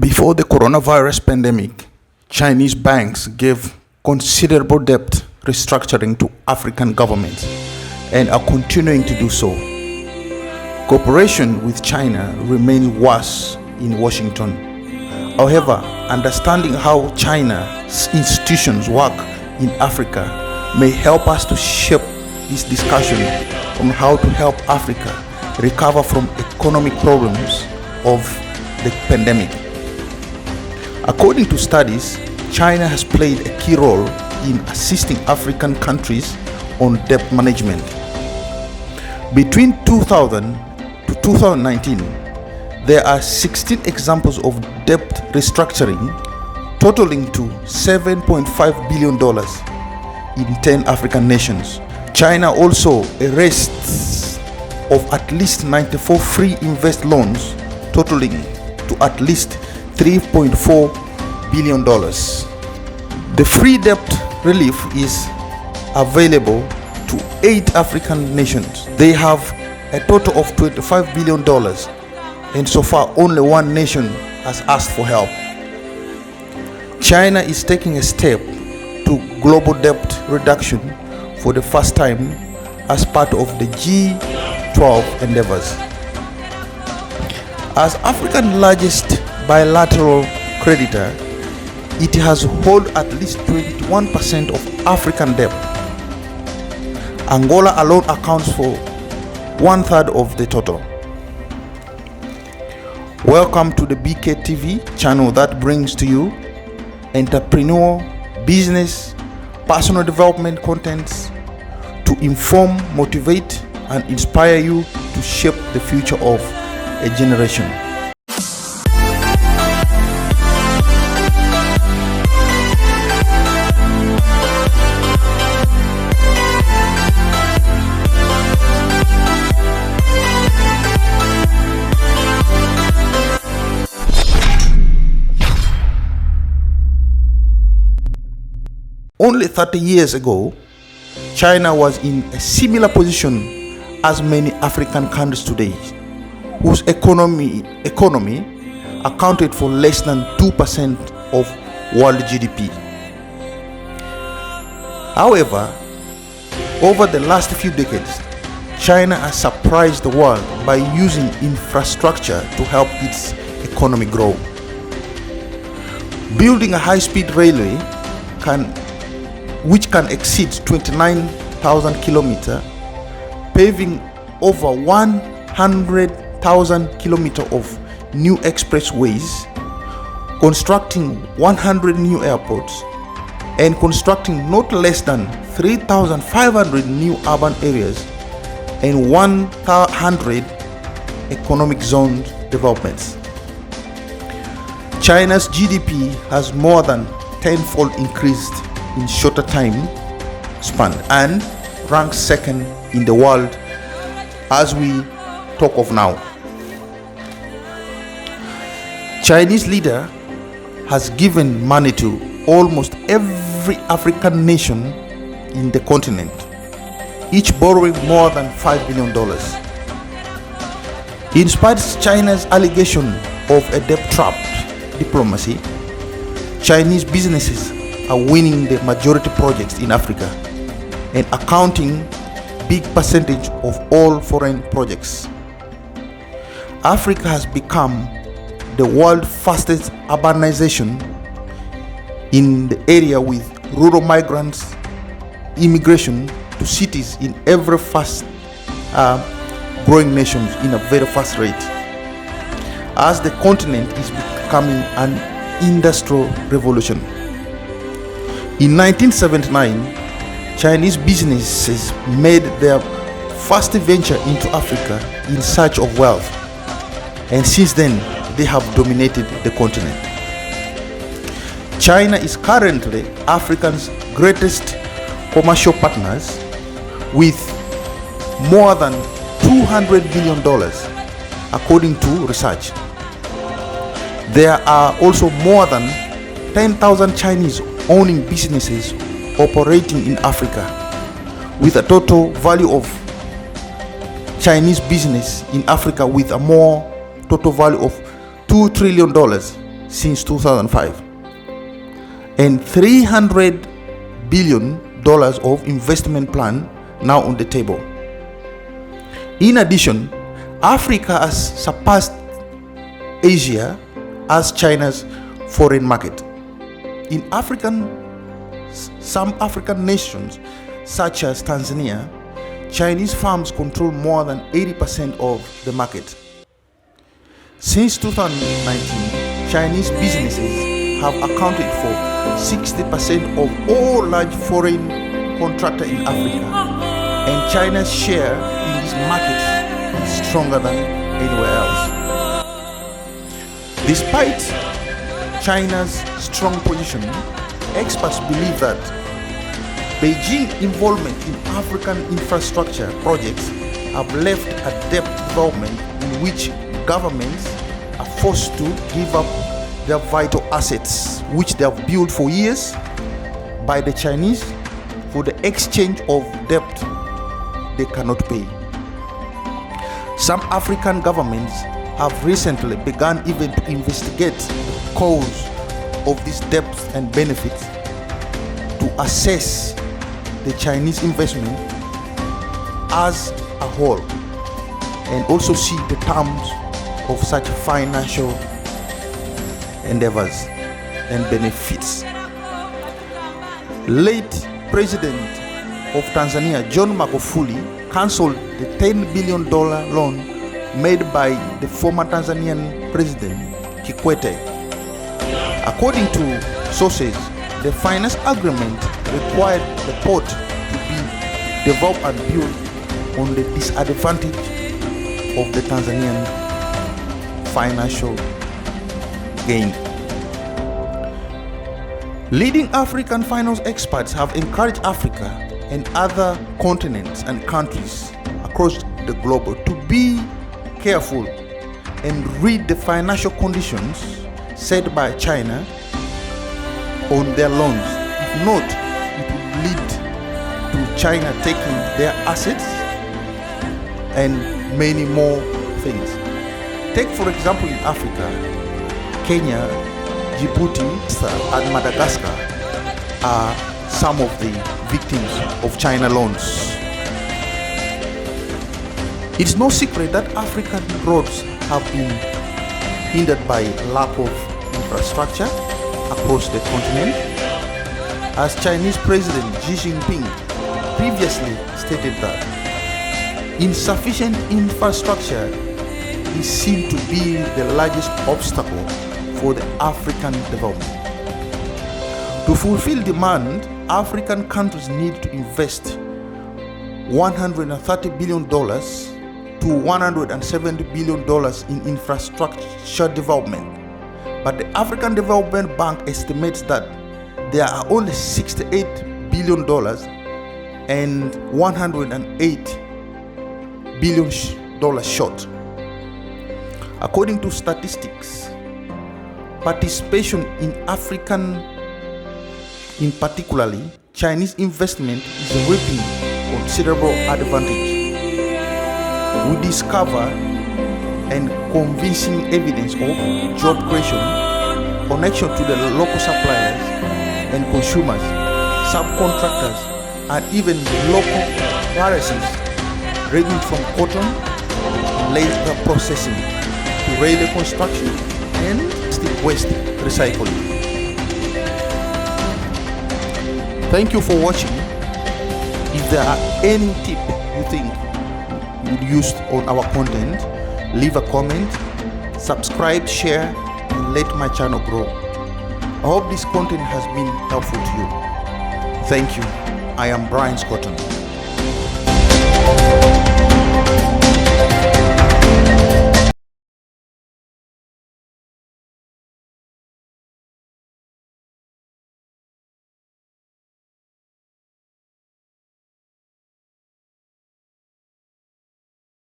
Before the coronavirus pandemic, Chinese banks gave considerable debt restructuring to African governments and are continuing to do so. Cooperation with China remains worse in Washington. However, understanding how China's institutions work in Africa may help us to shape this discussion on how to help Africa recover from economic problems of the pandemic. According to studies, China has played a key role in assisting African countries on debt management. Between 2000 to 2019, there are 16 examples of debt restructuring totaling to $7.5 billion in 10 African nations. China also arrests of at least 94 free invest loans totaling to at least $3.4 billion. The free debt relief is available to 8 African nations. They have a total of $25 billion, and so far only one nation has asked for help. China is taking a step to global debt reduction for the first time as part of the G12 endeavors. As Africa's largest bilateral creditor, it has held at least 21% of African debt. Angola alone accounts for 1/3 of the total. Welcome to the BKTV channel that brings to you entrepreneur, business, personal development contents to inform, motivate, and inspire you to shape the future of a generation. Only 30 years ago, China was in a similar position as many African countries today, whose economy accounted for less than 2% of world GDP. However, over the last few decades, China has surprised the world by using infrastructure to help its economy grow. Building a high-speed railway which can exceed 29,000 kilometers, paving over 100,000 kilometers of new expressways, constructing 100 new airports, and constructing not less than 3,500 new urban areas and 100 economic zone developments. China's GDP has more than tenfold increased in shorter time span and ranks second in the world as we talk of now. Chinese leader has given money to almost every African nation in the continent, each borrowing more than $5 billion. In spite of China's allegation of a debt trap diplomacy, Chinese businesses are winning the majority projects in Africa and accounting big percentage of all foreign projects. Africa has become the world's fastest urbanization in the area, with rural migrants immigration to cities in every fast growing nations in a very fast rate, as the continent is becoming an industrial revolution. In 1979, Chinese businesses made their first venture into Africa in search of wealth, and since then they have dominated the continent. China is currently Africa's greatest commercial partners, with more than $200 billion according to research. There are also more than 10,000 Chinese owning businesses operating in Africa, with a total value of Chinese business in Africa with a more total value of $2 trillion since 2005, and $300 billion of investment plan now on the table. In addition, Africa has surpassed Asia as China's foreign market. In some African nations, such as Tanzania, Chinese firms control more than 80% of the market. Since 2019, Chinese businesses have accounted for 60% of all large foreign contractors in Africa, and China's share in these markets is stronger than anywhere else. Despite China's strong position, experts believe that Beijing's involvement in African infrastructure projects have left a debt development in which governments are forced to give up their vital assets, which they have built for years, by the Chinese for the exchange of debt they cannot pay. Some African governments have recently begun even to investigate the cause of these debts and benefits to assess the Chinese investment as a whole and also see the terms of such financial endeavors and benefits. Late President of Tanzania, John Magufuli, cancelled the $10 billion loan made by the former Tanzanian President Kikwete. According to sources, the finance agreement required the port to be developed and built on the disadvantage of the Tanzanian financial gain. Leading African finance experts have encouraged Africa and other continents and countries across the globe to be careful and read the financial conditions set by China on their loans. If not, it would lead to China taking their assets and many more things. Take for example in Africa, Kenya, Djibouti, and Madagascar are some of the victims of China loans. It's no secret that African roads have been hindered by lack of infrastructure across the continent, as Chinese President Xi Jinping previously stated that insufficient infrastructure is seen to be the largest obstacle for the African development. To fulfill demand, African countries need to invest $130 billion to $170 billion in infrastructure development. But the African Development Bank estimates that there are only $68 billion and $108 billion short. According to statistics, participation in African, in particularly Chinese investment, is reaping considerable advantage. We discover and convincing evidence of job creation, connection to the local suppliers and consumers, subcontractors, and even local variations ranging from cotton and leather processing to railway construction and steel waste recycling. Thank you for watching. If there are any tips you think you would use on our content, leave a comment, subscribe, share, and let my channel grow. I hope this content has been helpful to you. Thank you. I am Brian Scotton.